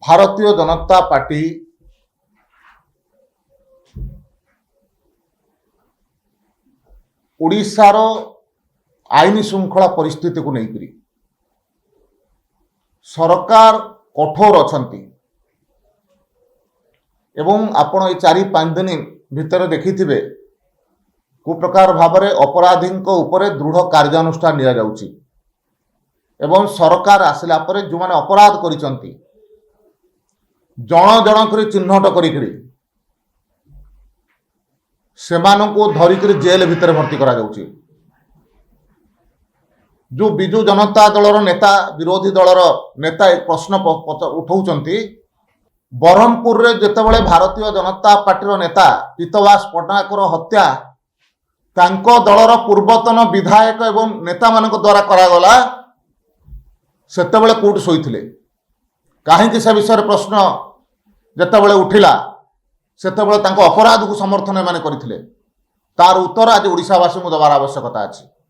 Bharatiya Janata party ओडिशार आईन श्रृंखला परिस्थिति को लेकर सरकार कठोर अछंती एवं आपण ये 4-5 दिन भितर देखिथिबे को प्रकार भाव में अपराधी उपरे दृढ़ कार्यानुष्ठान निया जाउची एवं सरकार आसिला परे जो माने अपराध करिसंती जण जण कर चिन्हट करिकरी सेमानंको धरिकरी जेल भितर भर्ती करा जाउची। जो बिजु जनता दलर नेता विरोधी दलर नेता एक प्रश्न उठाउचंती बरहमपुर रे जेतेबेले भारतीय जनता पार्टी नेता पीतवास पटनायकर हत्या तांको दलर पूर्वतन विधायक एवं नेता मानक द्वारा करागला सेतेबेले कोर्ट शोइथिले काहेकि से विषय प्रश्न जेतेबेले उठिला सेतेबेले तांको अपराध को समर्थन माने करथिले तार उत्तर आज ओडिशावासी को देवार आवश्यकता अछि।